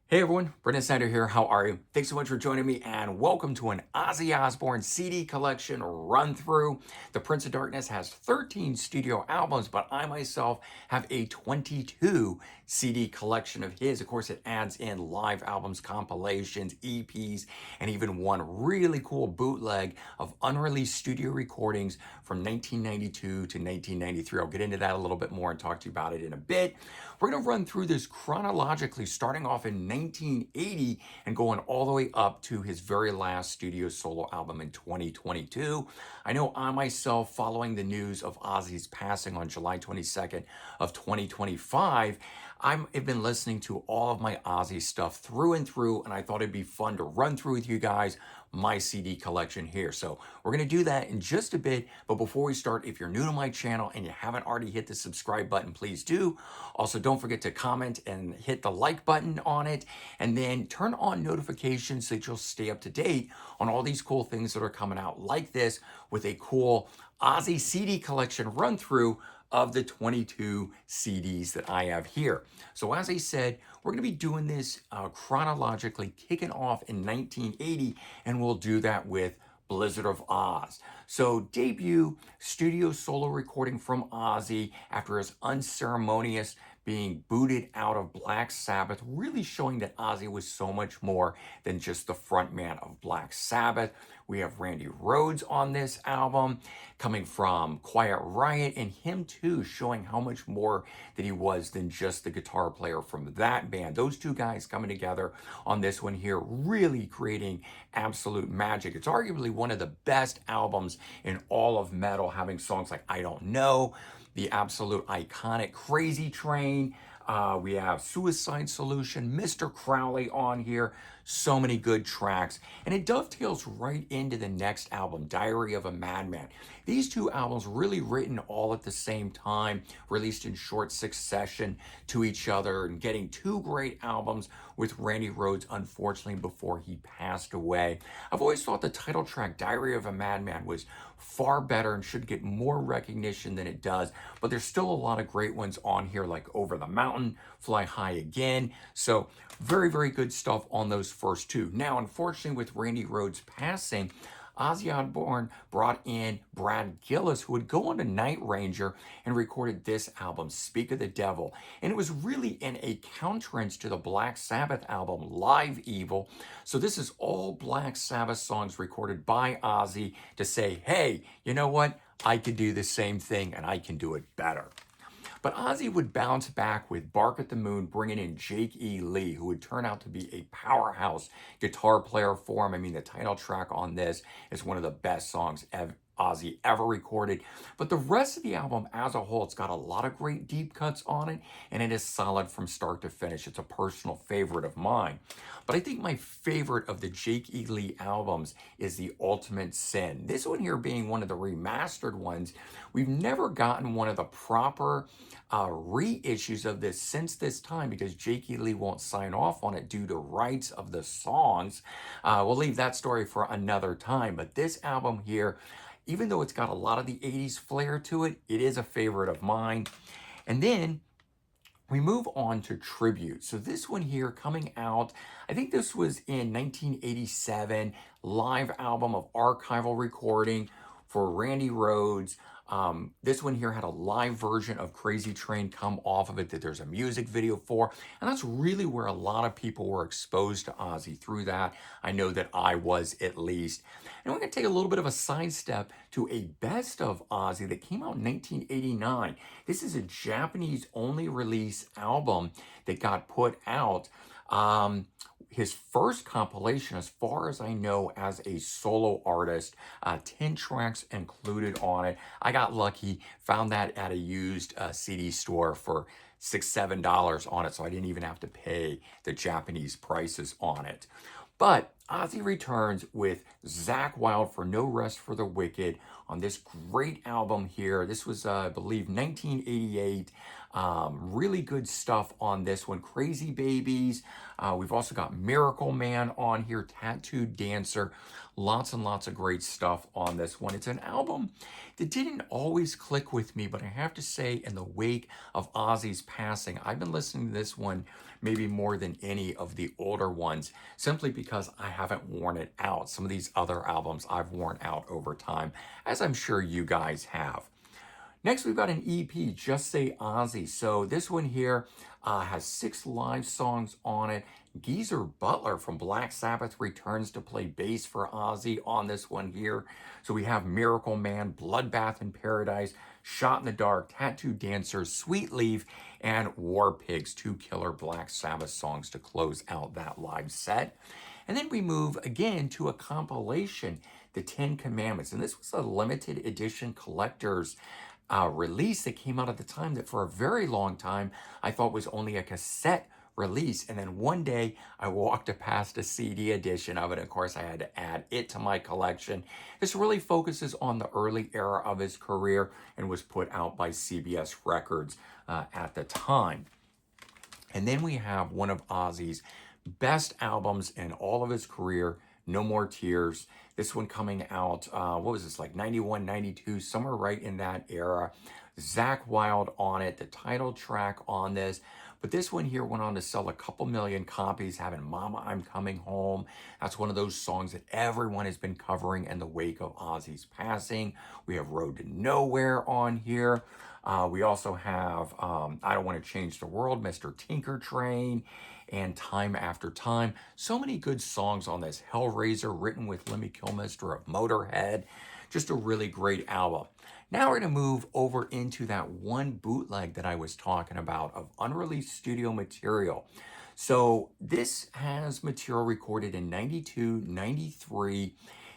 Hey everyone, Brendan Snyder here. How are you? Thanks so much for joining me and welcome to an Ozzy Osbourne CD collection run through. The Prince of Darkness has 13 studio albums, but I myself have a 22 CD collection of his. Of course, it adds in live albums, compilations, EPs, and even one really cool bootleg of unreleased studio recordings from 1992 to 1993. I'll get into that a little bit more and talk to you about it in a bit. We're going to run through this chronologically, starting off in 1980 and going all the way up to his very last studio solo album in 2022. I know I myself, following the news of Ozzy's passing on July 22nd of 2025, I've been listening to all of my Ozzy stuff through and through, and I thought it'd be fun to run through with you guys my CD collection here. So we're going to do that in just a bit. But before we start, if you're new to my channel and you haven't already hit the subscribe button, please do. Also, don't forget to comment and hit the like button on it, and then turn on notifications so that you'll stay up to date on all these cool things that are coming out like this, with a cool Ozzy CD collection run through of the 22 CDs that I have here. So as I said, we're going to be doing this chronologically, kicking off in 1980, and we'll do that with Blizzard of Oz. So debut studio solo recording from Ozzy after his unceremonious being booted out of Black Sabbath, really showing that Ozzy was so much more than just the frontman of Black Sabbath. We have Randy Rhoads on this album, coming from Quiet Riot, and him too showing how much more that he was than just the guitar player from that band. Those two guys coming together on this one here, really creating absolute magic. It's arguably one of the best albums in all of metal, having songs like I Don't Know, the absolute iconic Crazy Train. We have Suicide Solution, Mr. Crowley on here. So many good tracks. And it dovetails right into the next album, Diary of a Madman. These two albums really written all at the same time, released in short succession to each other, and getting two great albums with Randy Rhoads, unfortunately, before he passed away. I've always thought the title track, Diary of a Madman, was far better and should get more recognition than it does. But there's still a lot of great ones on here, like Over the Mountain, Fly High Again. So very, very good stuff on those first two. Now, unfortunately, with Randy Rhoads passing, Ozzy Osbourne brought in Brad Gillis, who would go on to Night Ranger and recorded this album, Speak of the Devil. And it was really in a counterance to the Black Sabbath album, Live Evil. So this is all Black Sabbath songs recorded by Ozzy to say, hey, you know what? I could do the same thing and I can do it better. But Ozzy would bounce back with Bark at the Moon, bringing in Jake E. Lee, who would turn out to be a powerhouse guitar player for him. I mean, the title track on this is one of the best songs Ozzy ever recorded. But the rest of the album as a whole, it's got a lot of great deep cuts on it, and it is solid from start to finish. It's a personal favorite of mine. But I think my favorite of the Jake E. Lee albums is The Ultimate Sin. This one here being one of the remastered ones. We've never gotten one of the proper reissues of this since this time, because Jake E. Lee won't sign off on it due to rights of the songs. We'll leave that story for another time. But this album here, even though it's got a lot of the 80s flair to it, it is a favorite of mine. And then we move on to tribute. So this one here coming out, I think this was in 1987, live album of archival recording for Randy Rhoads. This one here had a live version of Crazy Train come off of it that there's a music video for. And that's really where a lot of people were exposed to Ozzy through that. I know that I was, at least. And we're going to take a little bit of a sidestep to a best of Ozzy that came out in 1989. This is a Japanese only release album that got put out. His first compilation, as far as I know, as a solo artist, 10 tracks included on it. I got lucky, found that at a used CD store for $6-7 on it, so I didn't even have to pay the Japanese prices on it. But Ozzy returns with Zakk Wylde for No Rest for the Wicked on this great album here. This was, I believe, 1988. Really good stuff on this one. Crazy Babies. We've also got Miracle Man on here, Tattooed Dancer. Lots and lots of great stuff on this one. It's an album that didn't always click with me, but I have to say, in the wake of Ozzy's passing, I've been listening to this one maybe more than any of the older ones, simply because I haven't worn it out. Some of these other albums I've worn out over time, as I'm sure you guys have. Next, we've got an EP, Just Say Ozzy. So this one here has 6 live songs on it. Geezer Butler from Black Sabbath returns to play bass for Ozzy on this one here. So we have Miracle Man, Bloodbath in Paradise, Shot in the Dark, Tattoo Dancers, Sweet Leaf, and War Pigs, 2 killer Black Sabbath songs to close out that live set. And then we move again to a compilation, The 10 Commandments. And this was a limited edition collector's release that came out at the time that for a very long time I thought was only a cassette release. And then one day I walked past a CD edition of it. Of course, I had to add it to my collection. This really focuses on the early era of his career and was put out by CBS Records at the time. And then we have one of Ozzy's best albums in all of his career, No More Tears. This one coming out, what was this, like 91, 92, somewhere right in that era. Zakk Wylde on it, the title track on this. But this one here went on to sell a couple million copies, having Mama, I'm Coming Home. That's one of those songs that everyone has been covering in the wake of Ozzy's passing. We have Road to Nowhere on here. We also have I Don't Want to Change the World, Mr. Tinker Train, and Time After Time. So many good songs on this. Hellraiser, written with Lemmy Kilmister of Motorhead. Just a really great album. Now we're going to move over into that one bootleg that I was talking about of unreleased studio material. So this has material recorded in 92, 93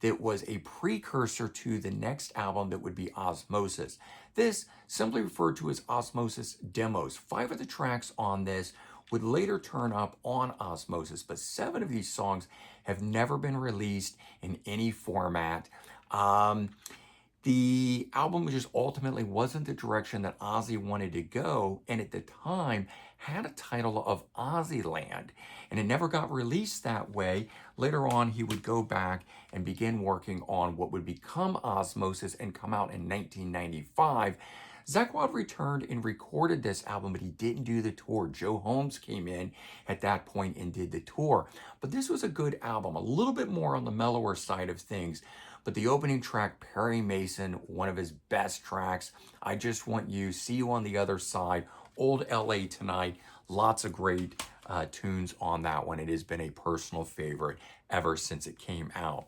that was a precursor to the next album that would be Osmosis. This simply referred to as Osmosis demos. 5 of the tracks on this would later turn up on Osmosis, but 7 of these songs have never been released in any format. The album just ultimately wasn't the direction that Ozzy wanted to go, and at the time had a title of Ozzyland, and it never got released that way. Later on, he would go back and begin working on what would become Osmosis and come out in 1995. Zakk Wylde returned and recorded this album, but he didn't do the tour. Joe Holmes came in at that point and did the tour. But this was a good album, a little bit more on the mellower side of things. But the opening track, Perry Mason, one of his best tracks, I Just Want You, See You on the Other Side, Old LA Tonight, lots of great tunes on that one. It has been a personal favorite ever since it came out.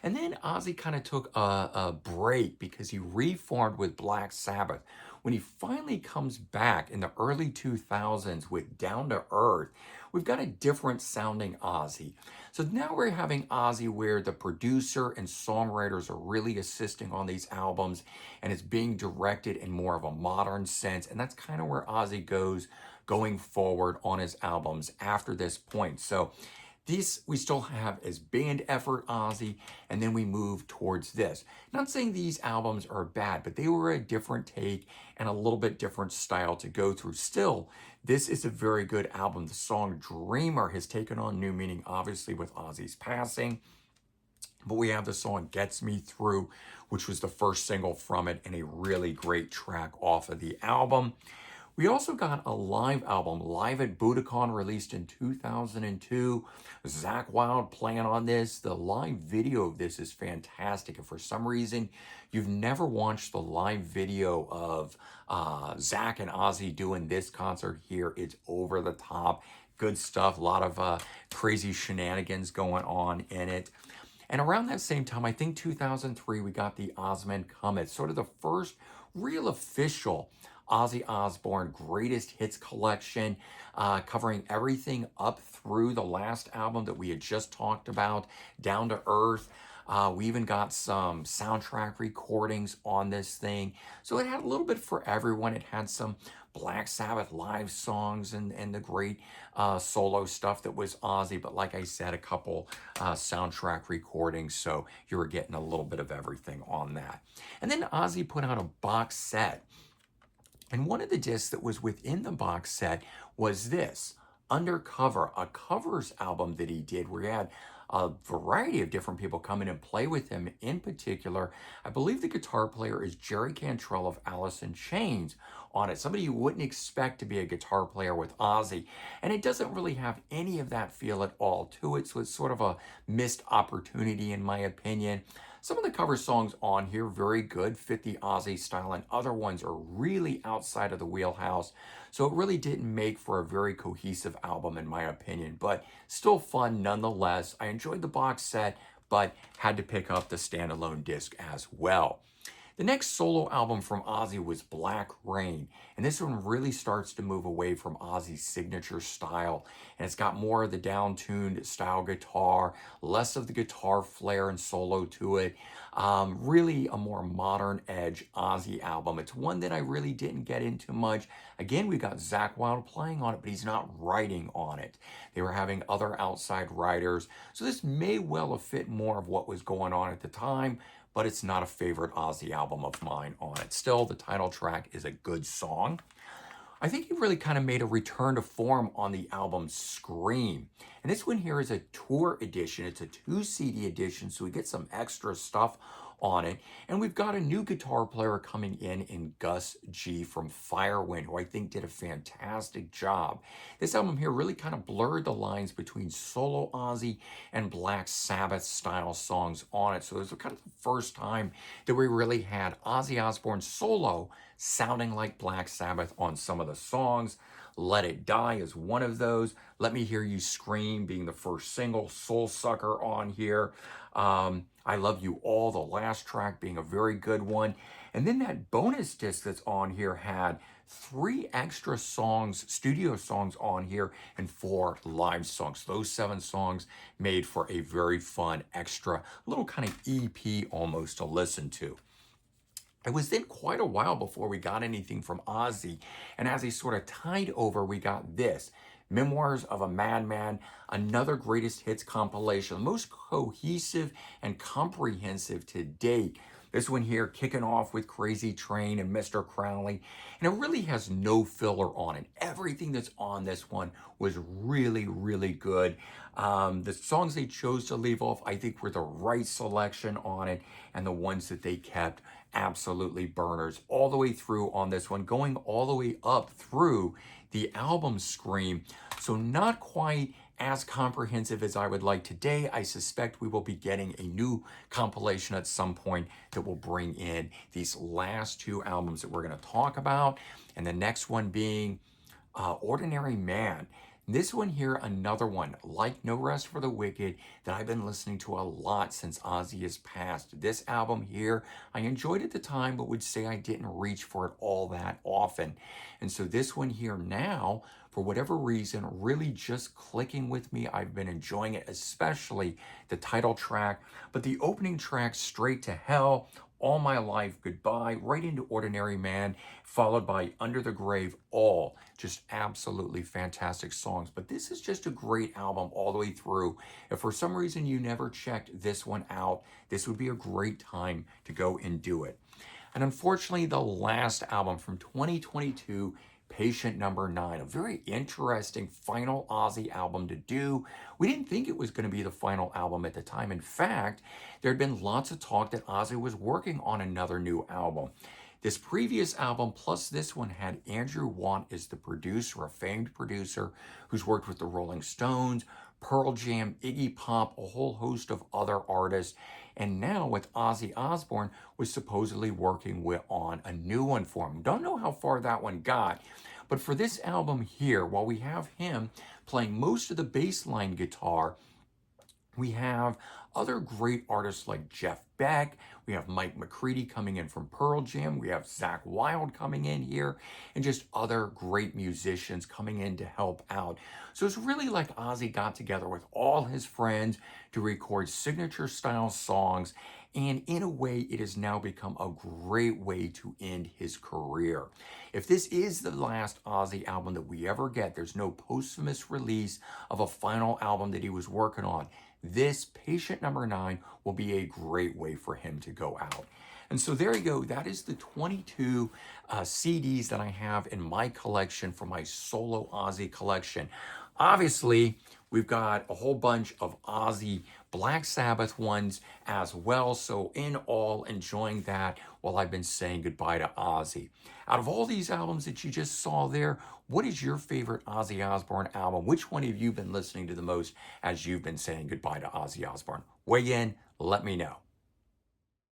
And then Ozzy kind of took a break because he reformed with Black Sabbath. When he finally comes back in the early 2000s with Down to Earth, we've got a different sounding Ozzy. So now we're having Ozzy where the producer and songwriters are really assisting on these albums, and it's being directed in more of a modern sense. And that's kind of where Ozzy goes going forward on his albums after this point. So these we still have as band effort Ozzy, and then we move towards this. Not saying these albums are bad, but they were a different take and a little bit different style to go through. Still, this is a very good album. The song Dreamer has taken on new meaning, obviously, with Ozzy's passing. But we have the song Gets Me Through, which was the first single from it and a really great track off of the album. We also got a live album, Live at Budokan, released in 2002. Zakk Wylde playing on this. The live video of this is fantastic. If for some reason you've never watched the live video of Zakk and Ozzy doing this concert here, it's over the top. Good stuff. A lot of crazy shenanigans going on in it. And around that same time, I think 2003, we got the Ozman Come. It's sort of the first real official Ozzy Osbourne Greatest Hits collection, covering everything up through the last album that we had just talked about, Down to Earth. We even got some soundtrack recordings on this thing. So it had a little bit for everyone. It had some Black Sabbath live songs and the great solo stuff that was Ozzy. But like I said, a couple soundtrack recordings. So you were getting a little bit of everything on that. And then Ozzy put out a box set. And one of the discs that was within the box set was this, Undercover, a covers album that he did where he had a variety of different people come in and play with him. In particular, I believe the guitar player is Jerry Cantrell of Alice in Chains on it. Somebody you wouldn't expect to be a guitar player with Ozzy. And it doesn't really have any of that feel at all to it. So it's sort of a missed opportunity in my opinion. Some of the cover songs on here, very good, fit the Ozzy style, and other ones are really outside of the wheelhouse. So it really didn't make for a very cohesive album in my opinion, but still fun nonetheless. I enjoyed the box set, but had to pick up the standalone disc as well. The next solo album from Ozzy was Black Rain, and this one really starts to move away from Ozzy's signature style, and it's got more of the down-tuned style guitar, less of the guitar flair and solo to it. Really a more modern edge Ozzy album. It's one that I really didn't get into much. Again, we got Zakk Wylde playing on it, but he's not writing on it. They were having other outside writers, so this may well have fit more of what was going on at the time, but it's not a favorite Ozzy album of mine on it. Still, the title track is a good song. I think he really kind of made a return to form on the album Scream. And this one here is a tour edition. It's a 2 CD edition, so we get some extra stuff on it. And we've got a new guitar player coming in Gus G from Firewind, who I think did a fantastic job. This album here really kind of blurred the lines between solo Ozzy and Black Sabbath style songs on it. So it was kind of the first time that we really had Ozzy Osbourne solo sounding like Black Sabbath on some of the songs. Let It Die is one of those. Let Me Hear You Scream being the first single. Soul Sucker on here. I Love You All, the last track, being a very good one. And then that bonus disc that's on here had 3 extra songs, studio songs on here, and 4 live songs. Those 7 songs made for a very fun extra little kind of EP almost to listen to. It was then quite a while before we got anything from Ozzy, and as he sort of tied over, we got this, Memoirs of a Madman, another greatest hits compilation, the most cohesive and comprehensive to date. This one here kicking off with Crazy Train and Mr. Crowley, and it really has no filler on it. Everything that's on this one was really, really good. The songs they chose to leave off, I think, were the right selection on it, and the ones that they kept, absolutely burners all the way through on this one, going all the way up through the album Scream. So not quite as comprehensive as I would like today. I suspect we will be getting a new compilation at some point that will bring in these last 2 albums that we're going to talk about, and the next one being Ordinary Man. This one here, another one, like No Rest for the Wicked, that I've been listening to a lot since Ozzy has passed. This album here, I enjoyed at the time, but would say I didn't reach for it all that often. And so this one here now, for whatever reason, really just clicking with me. I've been enjoying it, especially the title track, but the opening track, Straight to Hell, All My Life, Goodbye, right into Ordinary Man, followed by Under the Grave, all just absolutely fantastic songs. But this is just a great album all the way through. If for some reason you never checked this one out, this would be a great time to go and do it. And unfortunately, the last album from 2022, Patient Number 9, a very interesting final Ozzy album to do. We didn't think it was going to be the final album at the time. In fact, there had been lots of talk that Ozzy was working on another new album. This previous album plus this one had Andrew Want as the producer, a famed producer who's worked with the Rolling Stones, Pearl Jam, Iggy Pop, a whole host of other artists. And now with Ozzy Osbourne was supposedly working on a new one for him. Don't know how far that one got, but for this album here, while we have him playing most of the bass line guitar, we have other great artists like Jeff Beck. We have Mike McCready coming in from Pearl Jam. We have Zakk Wylde coming in here, and just other great musicians coming in to help out. So it's really like Ozzy got together with all his friends to record signature style songs. And in a way, it has now become a great way to end his career. If this is the last Ozzy album that we ever get, there's no posthumous release of a final album that he was working on. This Patient Number 9 will be a great way for him to go out. And so there you go. That is the 22 CDs that I have in my collection for my solo Ozzy collection. Obviously, we've got a whole bunch of Ozzy Black Sabbath ones as well. So in all, enjoying that while I've been saying goodbye to Ozzy. Out of all these albums that you just saw there, what is your favorite Ozzy Osbourne album? Which one have you been listening to the most as you've been saying goodbye to Ozzy Osbourne? Weigh in, let me know.